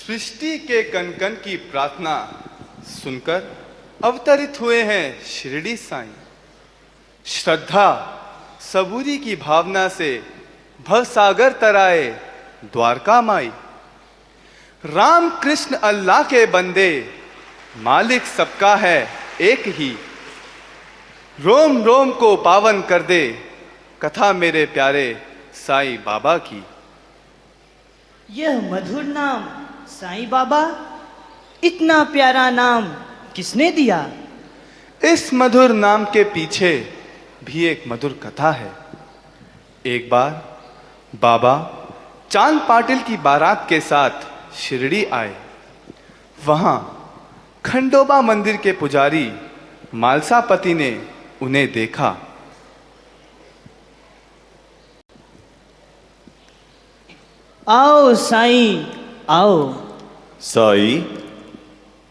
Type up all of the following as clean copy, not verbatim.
सृष्टि के कण कण की प्रार्थना सुनकर अवतरित हुए हैं शिरडी साईं। श्रद्धा सबूरी की भावना से भवसागर तराए द्वारका माई। राम कृष्ण अल्लाह के बंदे, मालिक सबका है एक ही। रोम रोम को पावन कर दे कथा मेरे प्यारे साईं बाबा की। यह मधुर नाम साईं बाबा, इतना प्यारा नाम किसने दिया? इस मधुर नाम के पीछे भी एक मधुर कथा है। एक बार बाबा चांद पाटिल की बारात के साथ शिरडी आए। वहां खंडोबा मंदिर के पुजारी मालसापति ने उन्हें देखा। आओ साईं, आओ। साईं,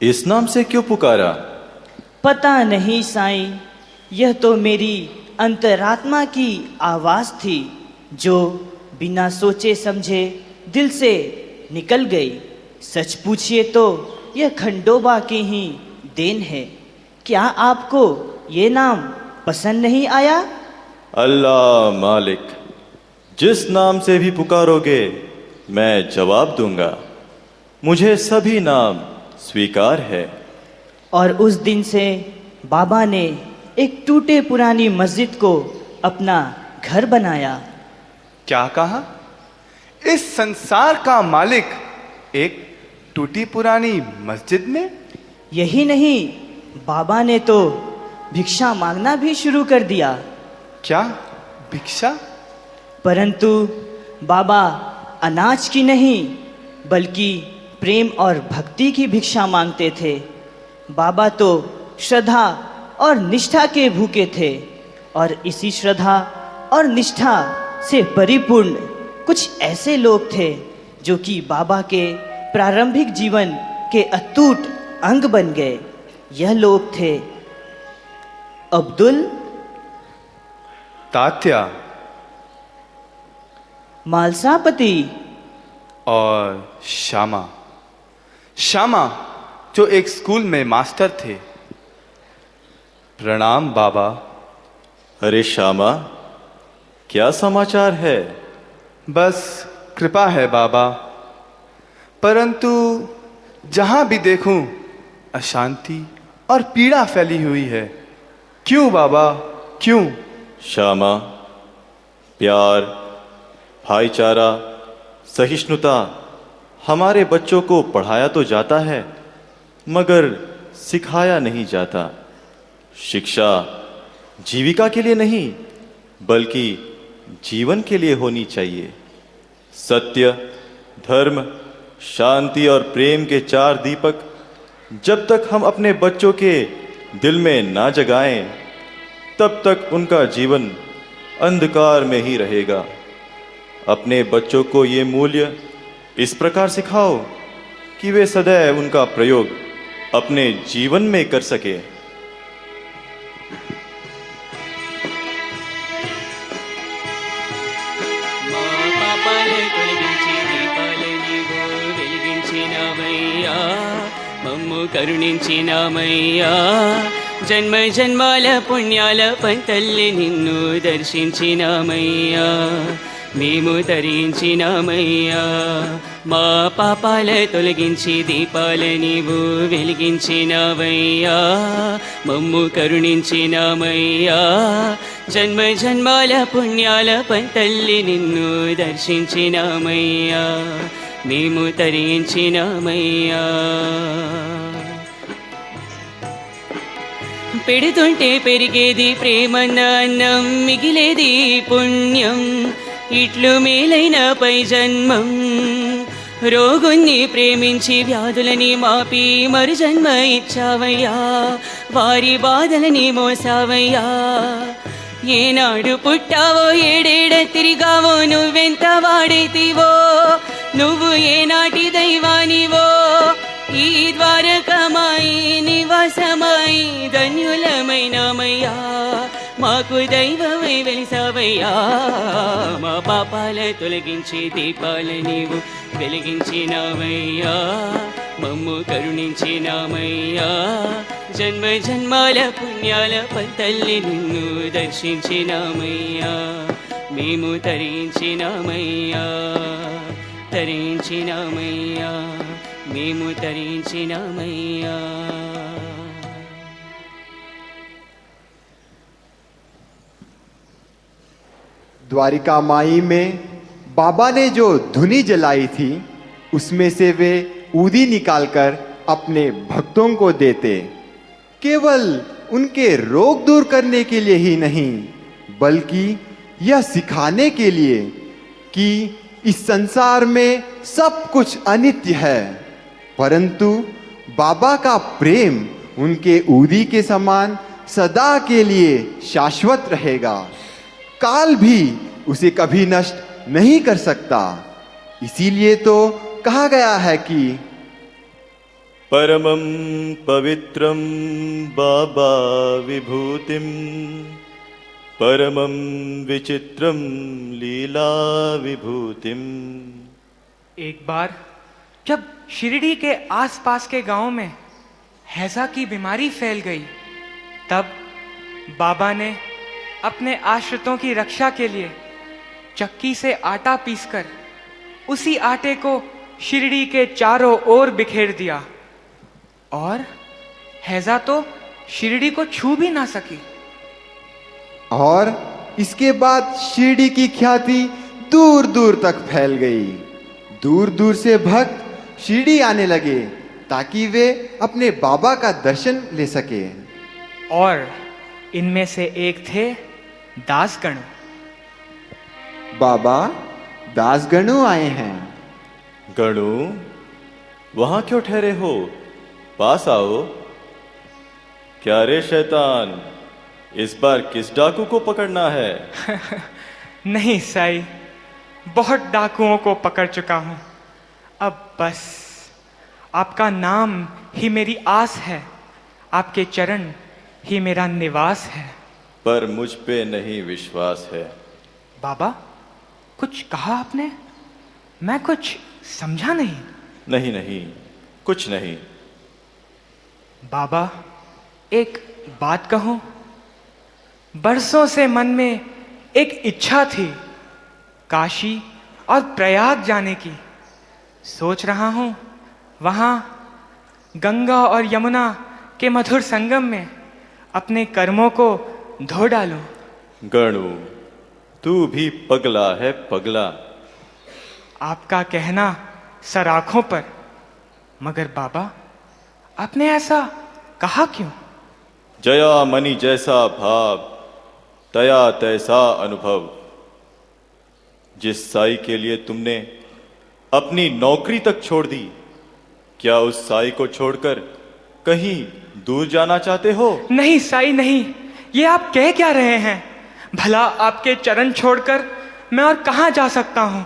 इस नाम से क्यों पुकारा? पता नहीं साईं, यह तो मेरी अंतरात्मा की आवाज थी जो बिना सोचे समझे दिल से निकल गई। सच पूछिए तो यह खंडोबा की ही देन है। क्या आपको ये नाम पसंद नहीं आया? अल्लाह मालिक, जिस नाम से भी पुकारोगे मैं जवाब दूंगा। मुझे सभी नाम स्वीकार है। और उस दिन से बाबा ने एक टूटे पुरानी मस्जिद को अपना घर बनाया। क्या कहा? इस संसार का मालिक एक टूटी पुरानी मस्जिद में? यही नहीं, बाबा ने तो भिक्षा मांगना भी शुरू कर दिया। क्या भिक्षा? परंतु बाबा अनाज की नहीं बल्कि प्रेम और भक्ति की भिक्षा मांगते थे। बाबा तो श्रद्धा और निष्ठा के भूखे थे, और इसी श्रद्धा और निष्ठा से परिपूर्ण कुछ ऐसे लोग थे जो कि बाबा के प्रारंभिक जीवन के अटूट अंग बन गए। यह लोग थे अब्दुल, तात्या मालसापति और श्यामा। श्यामा जो एक स्कूल में मास्टर थे। प्रणाम बाबा। अरे श्यामा, क्या समाचार है? बस कृपा है बाबा, परंतु जहां भी देखूं अशांति और पीड़ा फैली हुई है। क्यों बाबा, क्यों? श्यामा, प्यार, भाईचारा, सहिष्णुता हमारे बच्चों को पढ़ाया तो जाता है मगर सिखाया नहीं जाता। शिक्षा जीविका के लिए नहीं बल्कि जीवन के लिए होनी चाहिए। सत्य, धर्म, शांति और प्रेम के चार दीपक जब तक हम अपने बच्चों के दिल में ना जगाएं, तब तक उनका जीवन अंधकार में ही रहेगा। अपने बच्चों को ये मूल्य इस प्रकार सिखाओ कि वे सदैव उनका प्रयोग अपने जीवन में कर सके। మమ్ము కరుణించినామయ్యా, జన్మ జన్మాల పుణ్యాల పంతల్లి నిన్ను దర్శించినామయ్యా, మేము తరించినామయ్యా. మా పాపాల తొలగించి దీపాల నీవు వెలిగించినావయ్యా, మమ్ము కరుణించినామయ్యా, జన్మ జన్మాల పుణ్యాల పంతల్లి నిన్ను దర్శించినామయ్యా, మేము తరించినామయ్యా. పెడుతుంటే పెరిగేది ప్రేమన్న అన్నం, మిగిలేది పుణ్యం, ఇట్లు మేలైన పై జన్మం. రోగుణ్ణి ప్రేమించి వ్యాధులని మాపి మరు జన్మ ఇచ్చావయ్యా, వారి బాధలని మోసావయ్యా. ఏనాడు పుట్టావో ఏడేడ తిరిగావో, నువ్వెంత వాడైతివో, నువ్వు ఏనాటి దైవానివో. ఈ ద్వారకమాయి నివాసమాయి ధన్యులమైనమయ్యా, మా మాకు దైవమై వెలిసావయ్యా మా పాపాల తొలగించి దీపాల నీవు వెలిగించినావయ్యా మమ్ము కరుణించినామయ్యా జన్మ జన్మాల పుణ్యాల తల్లి నిన్ను దర్శించినామయ్యా మేము తరించినామయ్యా తరించినామయ్యా మేము తరించినామయ్యా. द्वारिका माई में बाबा ने जो धुनी जलाई थी उसमें से वे ऊदी निकालकर अपने भक्तों को देते, केवल उनके रोग दूर करने के लिए ही नहीं बल्कि यह सिखाने के लिए कि इस संसार में सब कुछ अनित्य है, परंतु बाबा का प्रेम उनके ऊदी के समान सदा के लिए शाश्वत रहेगा, काल भी उसे कभी नष्ट नहीं कर सकता। इसीलिए तो कहा गया है कि परमं पवित्रं बाबा विभूतिं परमं विचित्रं लीला विभूतिम। एक बार जब शिरडी के आसपास के गांव में हैजा की बीमारी फैल गई, तब बाबा ने अपने आश्रितों की रक्षा के लिए चक्की से आटा पीसकर उसी आटे को शिरडी के चारों ओर बिखेर दिया और हैजा तो शिरडी को छू भी ना सकी। और इसके बाद शिरडी की ख्याति दूर दूर तक फैल गई। दूर दूर से भक्त शिरडी आने लगे ताकि वे अपने बाबा का दर्शन ले सके। और इनमें से एक थे दासगण। बाबा दासगणु आए हैं। गणु, वहां क्यों ठहरे हो? पास आओ। क्या रे शैतान, इस बार किस डाकू को पकड़ना है? नहीं साईं, बहुत डाकुओं को पकड़ चुका हूं। अब बस आपका नाम ही मेरी आस है, आपके चरण ही मेरा निवास है। पर मुझ पे नहीं विश्वास है। बाबा, कुछ कहा आपने? मैं कुछ समझा नहीं। नहीं नहीं, कुछ नहीं। बाबा, एक बात कहूं? बरसों से मन में एक इच्छा थी काशी और प्रयाग जाने की। सोच रहा हूं वहां गंगा और यमुना के मधुर संगम में अपने कर्मों को धो डालूं। गणु, तू भी पगला है, पगला। आपका कहना सराखों पर, मगर बाबा आपने ऐसा कहा क्यों? जया मणि जैसा भाव, तया तैसा अनुभव। जिस साई के लिए तुमने अपनी नौकरी तक छोड़ दी, क्या उस साई को छोड़कर कहीं दूर जाना चाहते हो? नहीं साई, नहीं। ये आप कह क्या रहे हैं? भला आपके चरण छोड़कर मैं और कहां जा सकता हूं?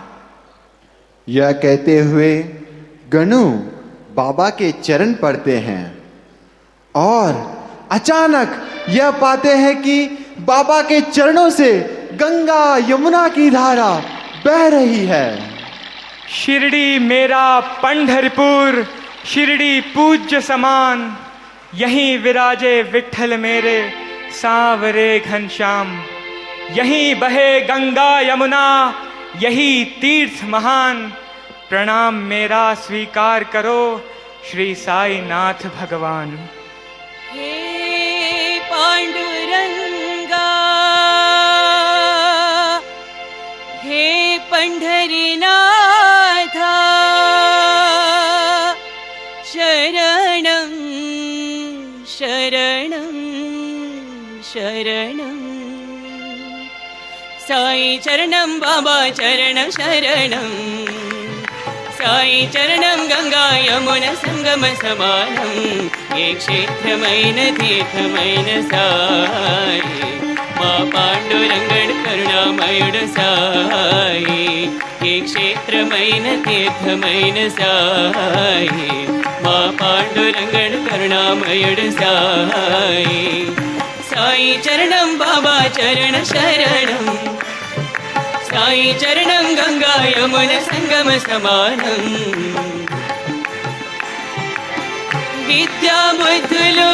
यह कहते हुए गणु बाबा के चरण पड़ते हैं और अचानक यह पाते हैं कि बाबा के चरणों से गंगा यमुना की धारा बह रही है। शिरडी मेरा पंढरपुर, शिरडी पूज्य समान, यहीं विराजे विठ्ठल मेरे सांवरे घनश्याम। यहीं बहे गंगा यमुना, यही तीर्थ महान। प्रणाम मेरा स्वीकार करो श्री साई नाथ भगवान। हे पांडुरंगा, हे पंढरीनाथा, शरणं शरणं शरणं। साई चरणं बाबा चरणं शरणं, साई चरणं गंगा यमुना संगम समानं। ये क्षेत्रమైన తీర్థమైన సాయి మా పాండురంగడు కరుణామయుడు సాయి। ఏ క్షేత్రమైన తీర్థమైన సాయి మా పాండురంగడు కరుణామయుడు సాయి। साई चरणं बाबा चरण शरणं साई चरणं गंगा यमुना संगम समानं विद्या बुद्धुलु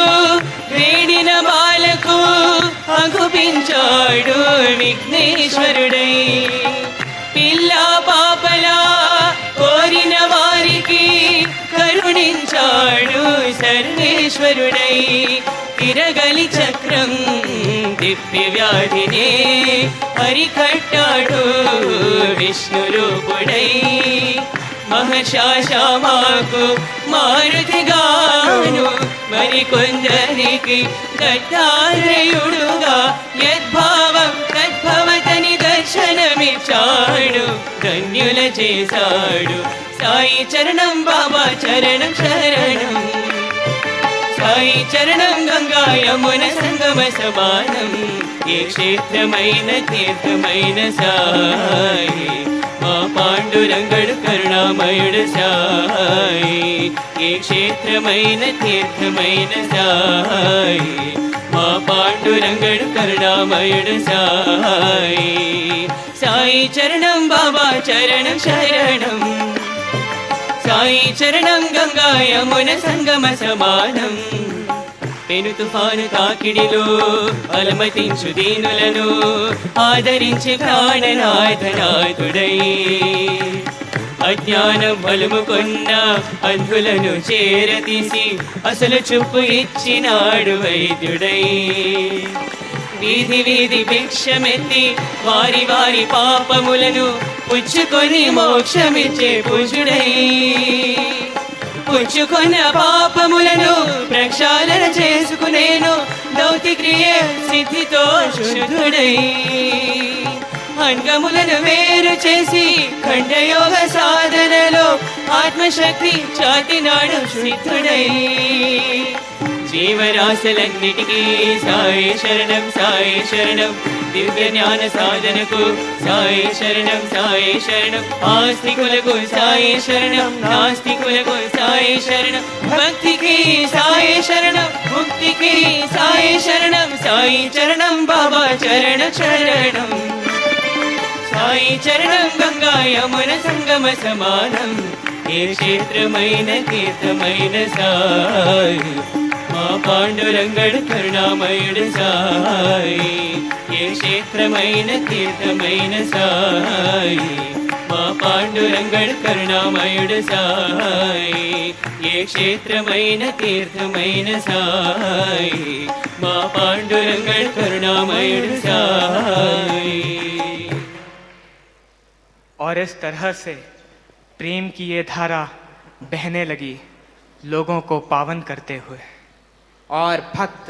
వేడిన బాలకు అగుపించాడు విఘ్నేశ్వరుడై పిల్ల పాపలా కోరిన వారికి కరుణించాడు సర్వేశ్వరుడై తిరగలి చక్రం దివ్య వ్యాధినే హరికట్టాడు విష్ణు రూపుడై మహశాశామాకు మారుతిగాను మరికొందరికి దత్తాత్రేయుడుగా యద్భావం తద్భవతని దర్శనమిచ్చాడు ధన్యుల చేశాడు సాయి చరణం బాబా చరణం శరణం సాయి చరణం గంగా యమున సంగమ సమానం ఏ క్షేత్రమైన తీర్థమైన సాయి మా పాండురంగడు కరుణామయుడు సాయి ఏ క్షేత్రమైన తీర్థమైన సాయి మా పాండురంగడు కరుణామయుడు సాయి సాయి చరణం బాబా చరణం శరణం సాయి చరణం గంగా యమున సంగమ సమానం పెను తుఫాను తాకిడిలో అలమతించు దీనులను ఆదరించి ప్రాణనాథనాథుడై అజ్ఞానం బలుముకొన్న అంధులను చేరతీసి అసలు చూపు ఇచ్చినాడు వైద్యుడై వీధి వీధి భిక్షమెత్తి వారి వారి పాపములను పుచ్చుకొని మోక్షమిచ్చే పూజుడై పుచ్చుకున్న పాపములను ప్రక్షాళన చేసుకునేను దౌతి క్రియ సిద్ధితో శుద్ధుడై అంగములను వేరు చేసి ఖండయోగ సాధనలో ఆత్మశక్తి చాటినాడు సిద్ధుడై జీవరాశులన్నిటికీ సాయి శరణం దివ్య జ్ఞాన సాధనకు సాయి శరణం ఆస్తికులకు సాయి శరణం నాస్తికులకు సాయి శరణం భక్తికి సాయి శరణం ముక్తికి సాయి శరణం సాయి చరణం బాబా చరణ శరణం సాయి చరణం గంగా యమున సంగమ సమానం ఏ క్షేత్రమైన తీర్థమైన సాయి మా పాండురంగడు కరుణామయుడు సాయి ఏ క్షేత్రమైన తీర్థమైన సాయి మా పాండురంగడు కరుణామయుడు సాయి ఏ క్షేత్రమైన తీర్థమైన సాయి మా పాండురంగడు కరుణామయుడు సాయి और इस तरह से प्रेम की ये धारा बहने लगी लोगों को पावन करते हुए। और भक्त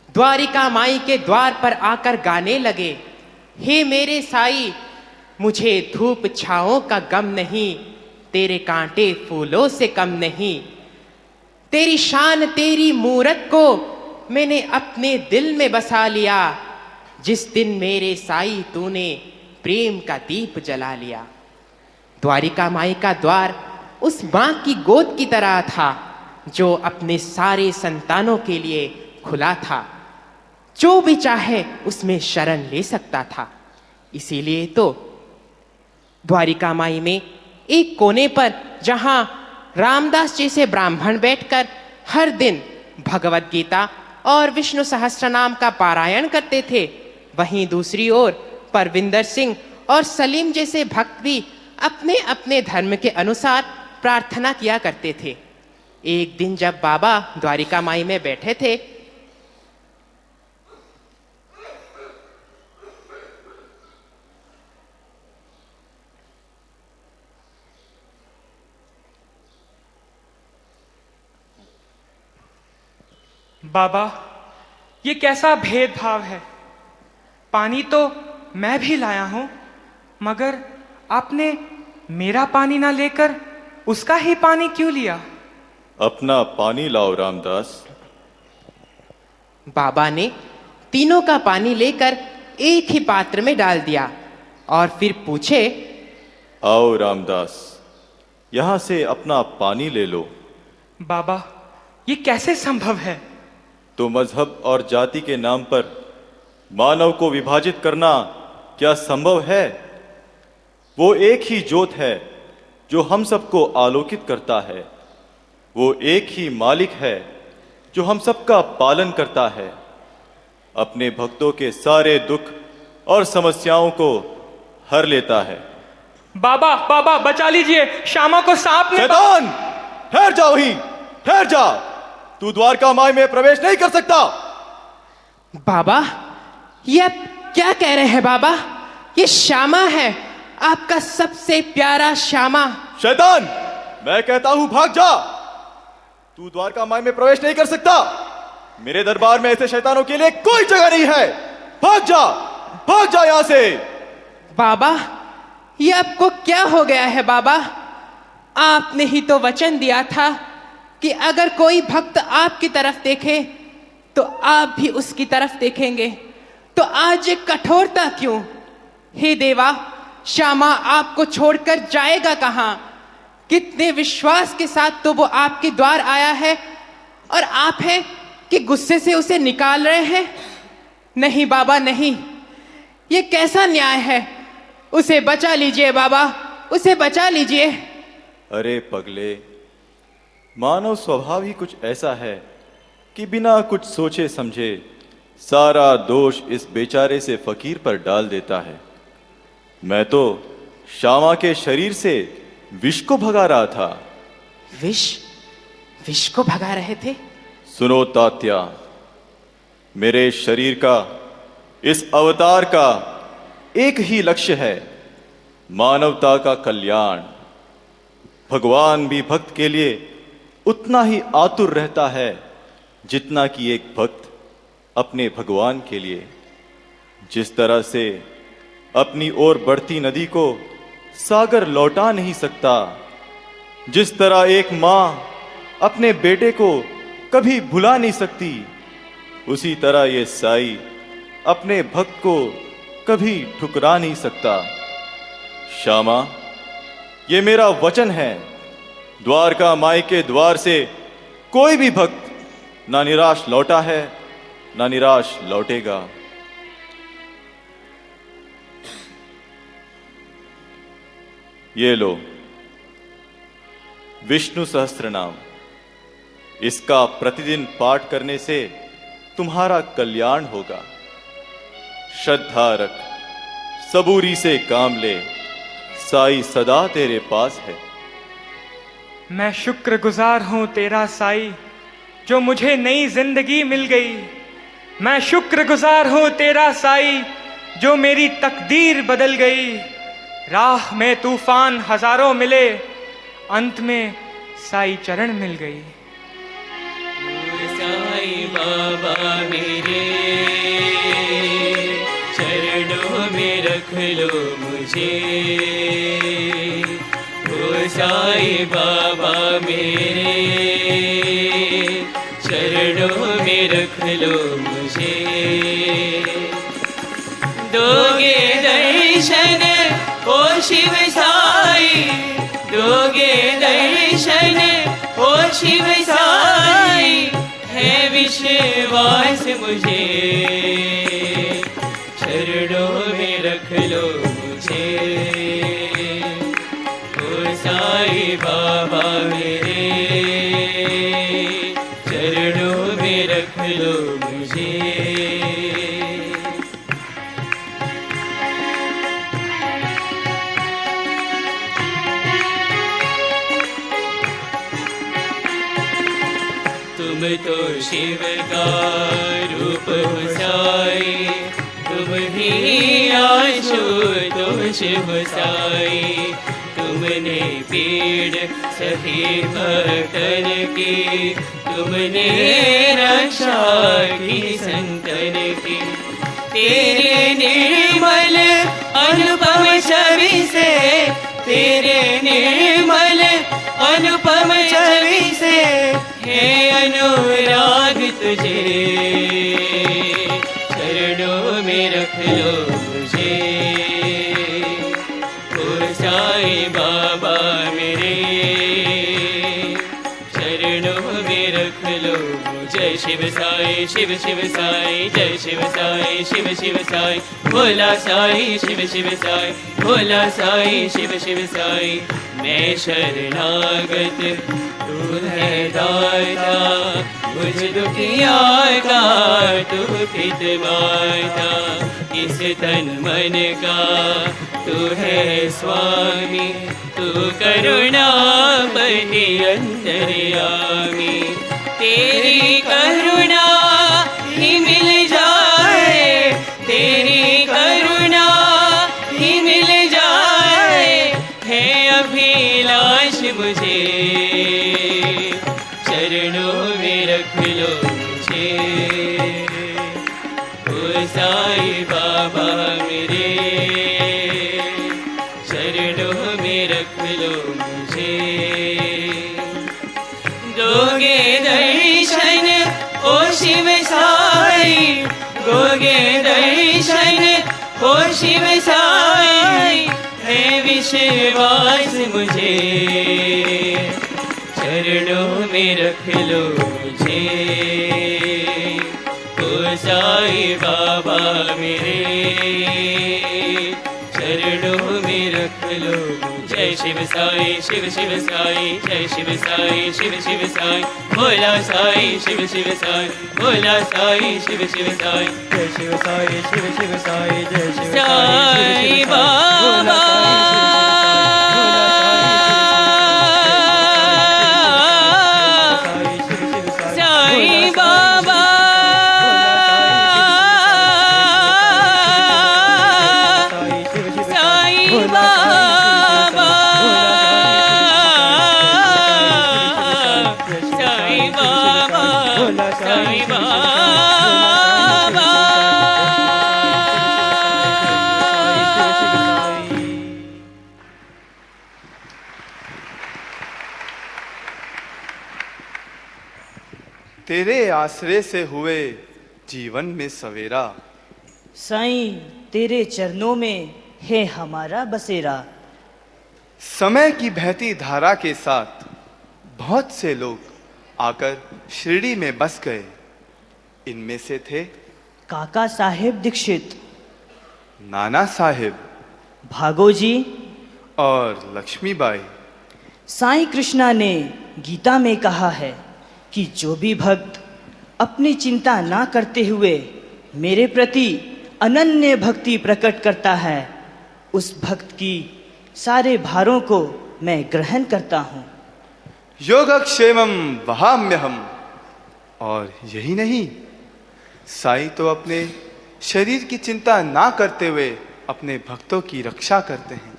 द्वारिका माई के द्वार पर आकर गाने लगे, हे मेरे साई मुझे धूप छाओं का गम नहीं, तेरे कांटे फूलों से कम नहीं, तेरी शान तेरी मूरत को मैंने अपने दिल में बसा लिया, जिस दिन मेरे साई तूने प्रेम का दीप जला लिया। द्वारिका माई का द्वार उस माँ की गोद की तरह था जो अपने सारे संतानों के लिए खुला था, जो भी चाहे उसमें शरण ले सकता था। इसीलिए तो द्वारिका माई में एक कोने पर जहाँ रामदास जैसे ब्राह्मण बैठकर हर दिन भगवत गीता और विष्णु सहस्त्रनाम का पारायण करते थे, वहीं दूसरी ओर परविंदर सिंह और सलीम जैसे भक्त भी अपने अपने धर्म के अनुसार प्रार्थना किया करते थे। एक दिन जब बाबा द्वारिका माई में बैठे थे, बाबा ये कैसा भेदभाव है, पानी तो मैं भी लाया हूं मगर आपने मेरा पानी ना लेकर उसका ही पानी क्यों लिया? अपना पानी लाओ रामदास। बाबा ने तीनों का पानी लेकर एक ही पात्र में डाल दिया और फिर पूछे, आओ रामदास यहां से अपना पानी ले लो। बाबा ये कैसे संभव है? तो मजहब और जाति के नाम पर मानव को विभाजित करना क्या संभव है? वो एक ही ज्योत है जो हम सबको आलोकित करता है। वो एक ही मालिक है जो हम सबका पालन करता है। अपने भक्तों के सारे दुख और समस्याओं को हर लेता है। बाबा बाबा बचा लीजिए, श्यामा को सांप ने। शैतान, ठहर जा वहीं, ठहर जा। तू द्वारका माई में प्रवेश नहीं कर सकता। बाबा, ये आप क्या कह रहे हैं बाबा? ये श्यामा है, आपका सबसे प्यारा श्यामा। शैतान, मैं कहता हूं भाग जा। तू द्वारका माई में प्रवेश नहीं कर सकता। मेरे दरबार में ऐसे शैतानों के लिए कोई जगह नहीं है। भाग जा यहां से। बाबा, ये आपको क्या हो गया है बाबा? आपने ही तो वचन दिया था कि अगर कोई भक्त आपकी तरफ देखे तो आप भी उसकी तरफ देखेंगे, तो आज ये कठोरता क्यों? हे देवा, श्यामा आपको छोड़कर जाएगा कहां? कितने विश्वास के साथ तो वो आपके द्वार आया है, और आप हैं कि गुस्से से उसे निकाल रहे हैं। नहीं बाबा, नहीं, ये कैसा न्याय है? उसे बचा लीजिए बाबा, उसे बचा लीजिए। अरे पगले, मानव स्वभाव ही कुछ ऐसा है कि बिना कुछ सोचे समझे सारा दोष इस बेचारे से फकीर पर डाल देता है। मैं तो श्यामा के शरीर से विष को भगा रहा था। विष को भगा रहे थे? सुनो तात्या, मेरे शरीर का, इस अवतार का एक ही लक्ष्य है, मानवता का कल्याण। भगवान भी भक्त के लिए उतना ही आतुर रहता है जितना कि एक भक्त अपने भगवान के लिए। जिस तरह से अपनी ओर बढ़ती नदी को सागर लौटा नहीं सकता, जिस तरह एक मां अपने बेटे को कभी भुला नहीं सकती, उसी तरह ये साई अपने भक्त को कभी ठुकरा नहीं सकता। श्यामा, ये मेरा वचन है, द्वारका माई के द्वार से कोई भी भक्त ना निराश लौटा है, ना निराश लौटेगा। ये लो विष्णु सहस्त्र नाम। इसका प्रतिदिन पाठ करने से तुम्हारा कल्याण होगा। श्रद्धा रख, सबूरी से काम ले, साई सदा तेरे पास है। मैं शुक्रगुजार हूं तेरा साई, जो मुझे नई जिंदगी मिल गई। मैं शुक्रगुजार हूं तेरा साई, जो मेरी तकदीर बदल गई। राह में तूफान हजारों मिले, अंत में साई चरण मिल गई। साई बाबा मेरे चरणों में रख लो मुझे। ओ साई बाबा मेरे चरणों में रख लो मुझे। दोगे दर्शन ओ शिव साई, दोगे दर्शन ओ शिव साई, है विश्वास मुझे। चरणों में रख लो मुझे। ओ साई बाबा मेरे चरणों में रख लो मुझे। तुम तो शिव का रूप हो साई, तुम ही आशुतोष हो साई। तुमने पीड़ सही भक्तन की, तुमने रक्षा की संतन की। तेरे निर्मल अनुपम छवि से, तेरे निर्मल अनुपम छवि से है अनुराग तुझे। चरणों में रख लो मुझे। ओ साई बाबा मेरे चरणों में रख लो मुझे। शिव साई शिव शिव साई जय शिव साई शिव शिव साई भोला साई शिव शिव साई भोला साई शिव शिव साई मैं शरणागत तू है दाता मुझ दुखिया का तू पित माता इस तन मन का तू है स्वामी तू करुणापति अंतर्यामी तेरी करुणा ही मिल जाए तेरी करुणा ही मिल जाए है अभिलाष मुझे चरणों में रख लो मुझे ओ साईं बाबा मेरे चरणों में रख लो मुझे दोगे दर्शन ओ शिव साई दोगे दर्शन ओ शिव साई है विश्वास मुझे चरणों में रख लो मुझे ओ साईं बाबा मेरे चरणों में रख लो जय शिव साई शिव शिव साई जय शिव साई शिव शिव साई भोला साई शिव शिव साई भोला साई शिव शिव साई जय शिव साई शिव शिव साई जय शिव साई बाबा साई बाबा साई बाबा साई बाबा साई बाबा तेरे आश्रय से हुए जीवन में सवेरा साईं तेरे चरणों में है हमारा बसेरा। समय की बहती धारा के साथ बहुत से लोग आकर शिरडी में बस गए। इनमें से थे काका साहेब दीक्षित, नाना साहेब भागोजी और लक्ष्मीबाई। साईं कृष्णा ने गीता में कहा है कि जो भी भक्त अपनी चिंता ना करते हुए मेरे प्रति अनन्य भक्ति प्रकट करता है उस भक्त की सारे भारों को मैं ग्रहण करता हूँ। योगक्षेमम वहाम्यहम। और यही नहीं, साईं तो अपने शरीर की चिंता ना करते हुए अपने भक्तों की रक्षा करते हैं,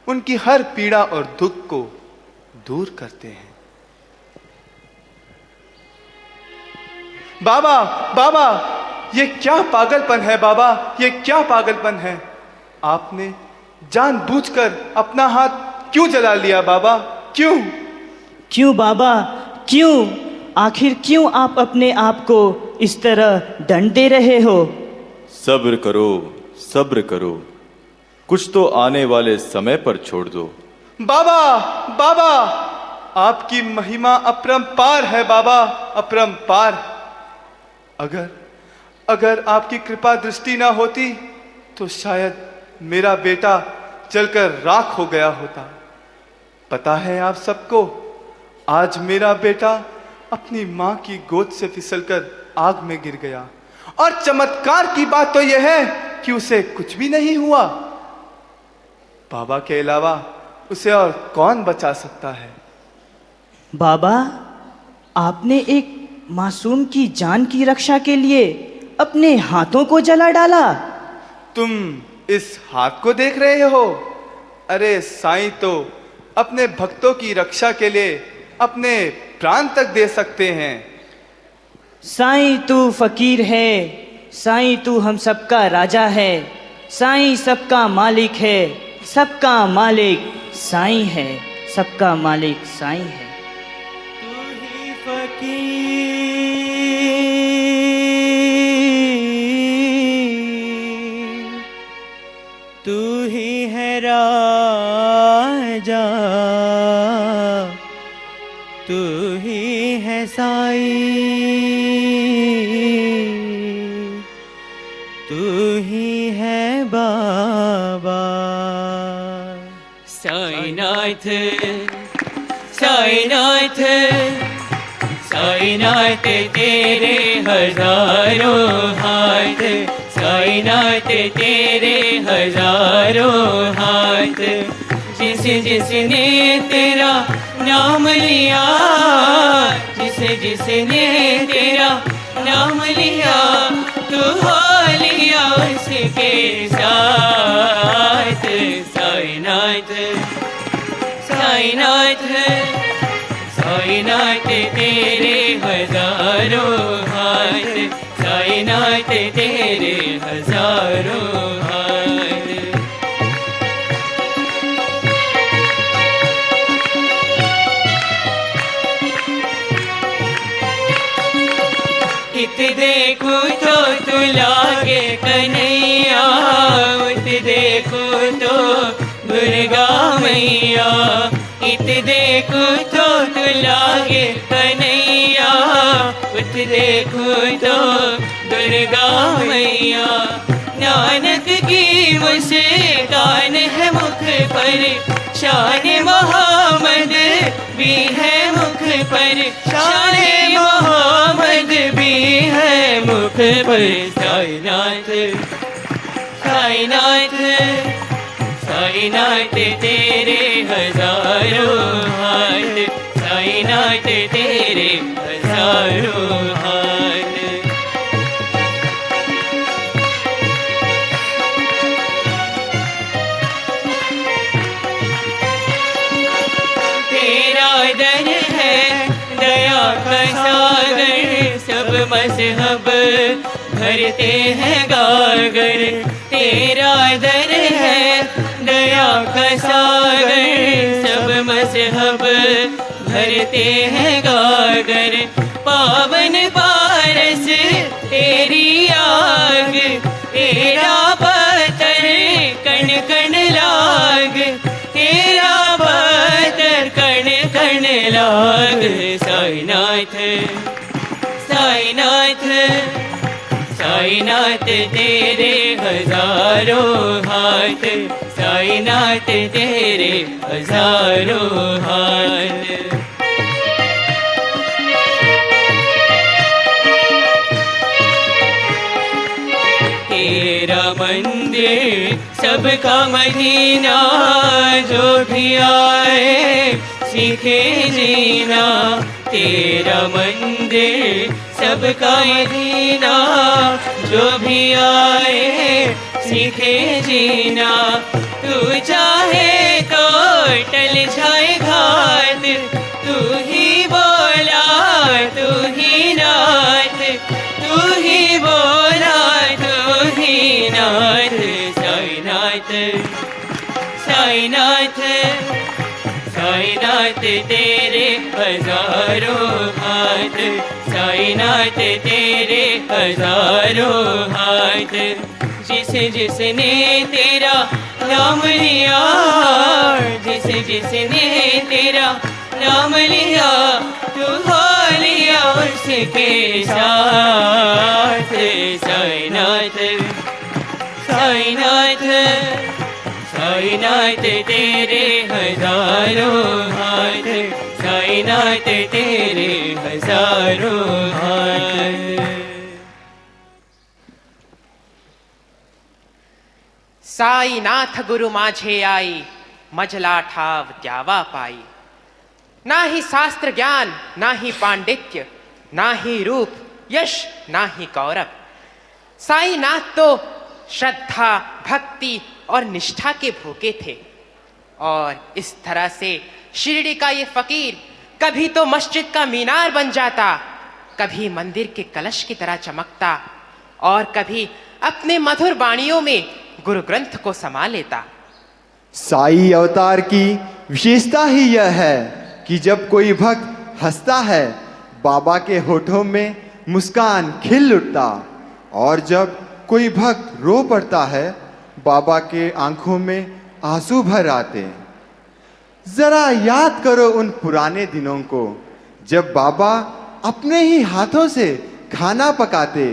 उनकी हर पीड़ा और दुख को दूर करते हैं। बाबा बाबा ये क्या पागलपन है बाबा, ये क्या पागलपन है। आपने जानबूझकर अपना हाथ क्यों जला लिया बाबा, क्यों? क्यों बाबा क्यों? आखिर क्यों आप अपने आप को इस तरह दंड दे रहे हो? सब्र करो, सब्र करो, कुछ तो आने वाले समय पर छोड़ दो। बाबा बाबा आपकी महिमा अपरंपार है बाबा, अपरंपार। अगर आपकी कृपा दृष्टि ना होती तो शायद मेरा बेटा जलकर राख हो गया होता। पता है आप सबको, आज मेरा बेटा अपनी मां की गोद से फिसलकर आग में गिर गया, और चमत्कार की बात तो यह है कि उसे कुछ भी नहीं हुआ। बाबा के अलावा उसे और कौन बचा सकता है? बाबा आपने एक मासूम की जान की रक्षा के लिए अपने हाथों को जला डाला। तुम इस हाथ को देख रहे हो? अरे साईं तो अपने भक्तों की रक्षा के लिए अपने प्राण तक दे सकते हैं। साईं तू फकीर है, साईं तू हम सबका राजा है, साईं सबका मालिक है, सबका मालिक साईं है, सबका मालिक साईं है। तू ही फकीर, तू ही है राजा, तू ही है साई, तू ही है बाबा। साईनाथ साईनाथ साईनाथ तेरे हजारों हाथ, साईनाथ तेरे हजारों हाथ। जिस जिसने तेरा नाम लिया, जिस जिसने तेरा नाम लिया, तू हो लिया उसके साथ। साईनाथ साईनाथ साईनाथ तेरे हजारों हाथ, साईनाथ तेरे हजारों हाथ। इत देखो तो तू लागे कन्हैया, उत देखो तो दुर्गा मैया। इत देखो तो तू लागे कन्हैया, उत देखो तो दुर्गा मैया। नानक की मुस्कान है मुख पर, शान मोहम्मद भी है मुख पर, शान मोहम्मद भी है मुख पर। साईनाथ साईनाथ साईनाथ तेरे हजारों हाथ, साईनाथ तेरे हजारों हाथ। तेरा दर है दया का सागर, सब मजहब भरते हैं गागर। तेरा दर है दया का सागर, सब मजहब भरते हैं गागर। पावन पारस तेरी आग, तेरा बतर कण कण लाग, तेरा बतर कण कण लाग। साईनाथ साईनाथ साईनाथ तेरे हजारों हाथ, साईनाथ तेरे हजारों हाथ। तेरा मंदिर सबका मदीना, जो भी आए सीखे जीना। तेरा मंदिर सबका मदीना, जो भी आए सीखे जीना। तू चाहे तो टल जाए घाट, तू ही बोला तू ही नाथ, तू ही बोला तू ही नाथ। साईनाथ साईनाथ साईनाथ तेरे हजारों हाथ, साईनाथ तेरे हजारों हाथ। जिस जिसने तेरा नाम लिया, जिस जिसने तेरा नाम लिया, तू हो लिया उसके साथ। साईनाथ साईनाथ साईनाथ तेरे हजारों हाथ, साईनाथ तेरे हजारों हाथ। साईनाथ गुरु माझे आई, मजला ठाव द्यावा पाई। ना ही शास्त्र ज्ञान, ना ही पांडित्य, ना ही रूप यश, ना ही गौरव। साईनाथ तो श्रद्धा भक्ति और निष्ठा के भूखे थे। और इस तरह से शिरडी का ये फकीर कभी तो मस्जिद का मीनार बन जाता, कभी मंदिर के कलश की तरह चमकता, और कभी अपने मधुर वाणियों में गुरु ग्रंथ को समा लेता। साई अवतार की विशेषता ही यह है कि जब कोई भक्त हंसता है, बाबा के होठों में मुस्कान खिल उठता, और जब कोई भक्त रो पड़ता है, बाबा के आंखों में आंसू भर आते। जरा याद करो उन पुराने दिनों को, जब बाबा अपने ही हाथों से खाना पकाते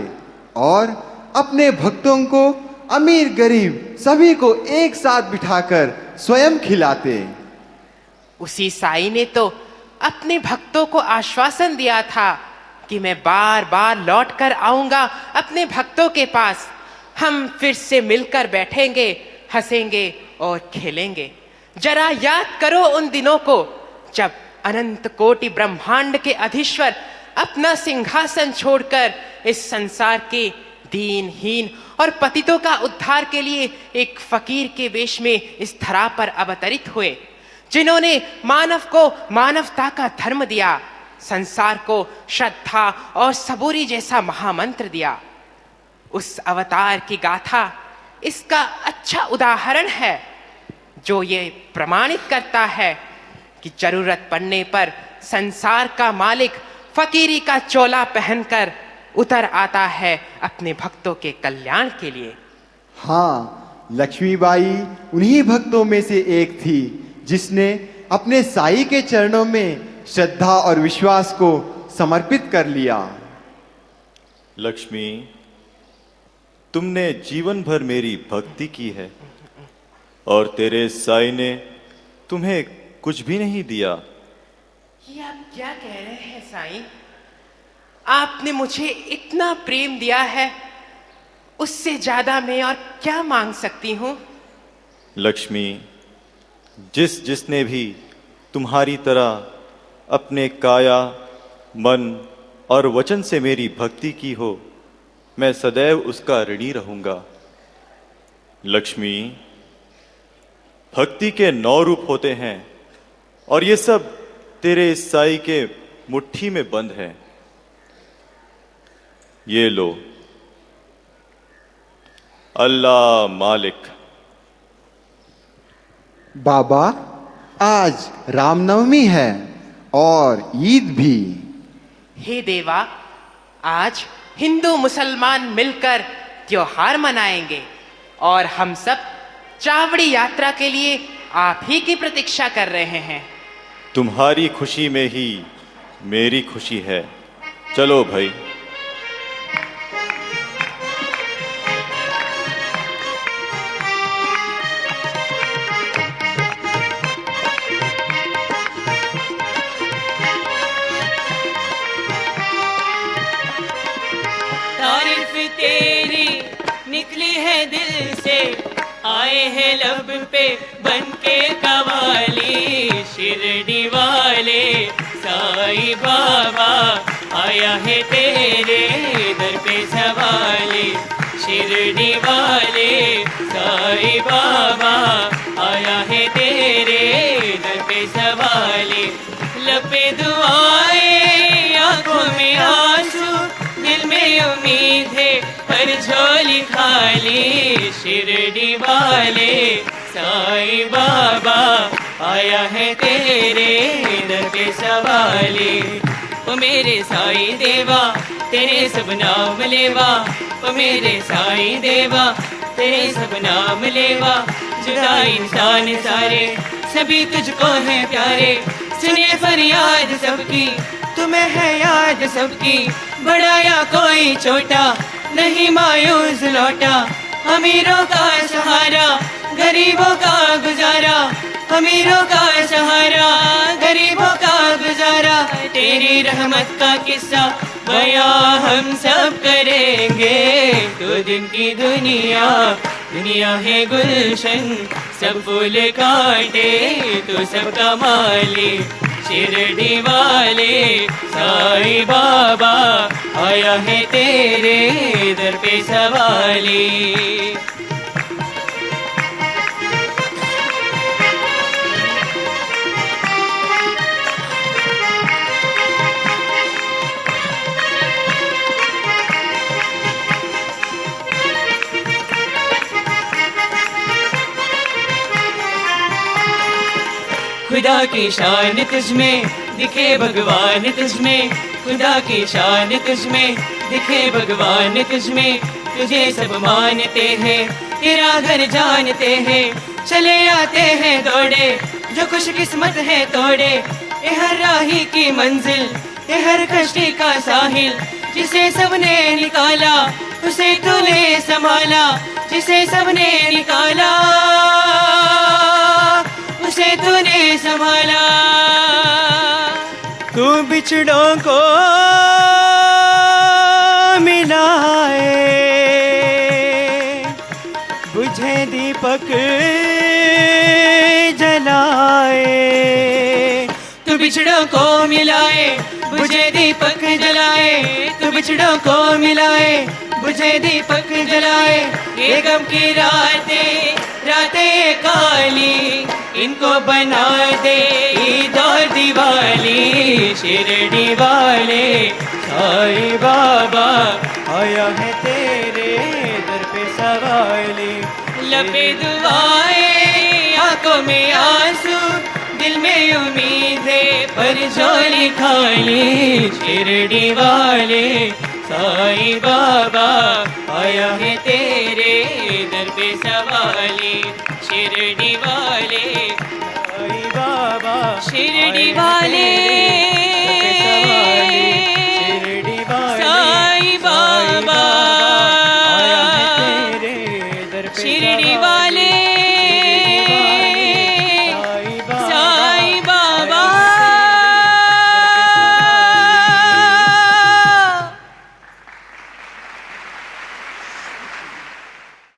और अपने भक्तों को, अमीर गरीब सभी को एक साथ बिठाकर स्वयं खिलाते। उसी साईं ने तो अपने भक्तों को आश्वासन दिया था कि मैं बार बार लौट कर आऊंगा अपने भक्तों के पास। हम फिर से मिलकर बैठेंगे, हंसेंगे और खेलेंगे। जरा याद करो उन दिनों को जब अनंत कोटि ब्रह्मांड के अधीश्वर अपना सिंहासन छोड़कर इस संसार के दीनहीन और पतितों का उद्धार के लिए एक फकीर के वेश में इस धरा पर अवतरित हुए, जिन्होंने मानव को मानवता का धर्म दिया, संसार को श्रद्धा और सबूरी जैसा महामंत्र दिया। उस अवतार की गाथा इसका अच्छा उदाहरण है, जो ये प्रमाणित करता है कि जरूरत पड़ने पर संसार का मालिक फकीरी का चोला पहनकर उतर आता है अपने भक्तों के कल्याण के लिए। हाँ, लक्ष्मीबाई उन्हीं भक्तों में से एक थी जिसने अपने साईं के चरणों में श्रद्धा और विश्वास को समर्पित कर लिया। लक्ष्मी, तुमने जीवन भर मेरी भक्ति की है और तेरे साईं ने तुम्हें कुछ भी नहीं दिया। ये आप क्या कह रहे हैं साईं? आपने मुझे इतना प्रेम दिया है, उससे ज्यादा मैं और क्या मांग सकती हूँ? लक्ष्मी, जिसने भी तुम्हारी तरह अपने काया, मन और वचन से मेरी भक्ति की हो, मैं सदैव उसका ऋणी रहूंगा। लक्ष्मी, भक्ति के 9 रूप होते हैं और ये सब तेरे इस साईं के मुट्ठी में बंद है। ये लो। अल्लाह मालिक। बाबा, आज रामनवमी है और ईद भी। हे देवा, आज हिंदू मुसलमान मिलकर त्योहार मनाएंगे और हम सब चावड़ी यात्रा के लिए आप ही की प्रतीक्षा कर रहे हैं। तुम्हारी खुशी में ही मेरी खुशी है। चलो भाई। तारीफ तेरी निकली है दिल से, आए हैं लब पे बनके कवाली। शिरडी वाले साईं बाबा आया है तेरे दर पे सवाली। शिरडी वाले साईं बाबा आया है तेरे दर पे सवाली। लपे दुआएं, आंखों में आंसू, दिल में उम्मीद है पर झोली खाली। शिरडी वाले साईं बाबा आया है तेरे दर पे सवाली। ओ मेरे साईं देवा तेरे सब नाम लेवा, ओ मेरे साईं देवा तेरे सब नाम लेवा। जुदा इंसान सारे सभी तुझको है प्यारे, सुने फरियाद सबकी तुम्हें है याद सबकी। बड़ा या कोई छोटा नहीं मायूस लौटा, अमीरों का सहारा गरीबों का गुजारा। अमीरों का सहारा गरीबों का गुजारा। तेरी रहमत का किस्सा बयां हम सब करेंगे। तो दिन की दुनिया दुनिया है गुलशन, सब फूल काटे तो सबका माली। शिरडी वाले साईं बाबा आया है तेरे दर पे सवाली। खुदा की शान तुझमें दिखे भगवान तुझमें, खुदा की शान तुझमें दिखे भगवान तुझमें। तुझे सब मानते हैं तेरा घर जानते हैं, चले आते हैं दौड़े जो खुश किस्मत है तोड़े। ये हर राही की मंजिल, ये हर कश्ती का साहिल, जिसे सबने निकाला उसे तूने संभाला, जिसे सबने निकाला उसे तूने संभाला। तू बिछड़ों को मिलाए, बुझे दीपक जलाए। तू बिछड़ों को मिलाए, बुझे दीपक जलाए, तू बिछड़ों को मिलाए, बुझे दीपक जलाए। ये गम की रातें रातें काली, इनको बना दे ईद और दिवाली। शिरडी वाले साईं बाबा आया है तेरे दर पे सवाली। लपे दुआएं आंखों में आंसू, दिल में उम्मीदें पर झोली खाली। शिरडी वाले साईं बाबा आया है तेरे दर पे सवाली। शिरडी वाले साईं बाबा शिरडी वाले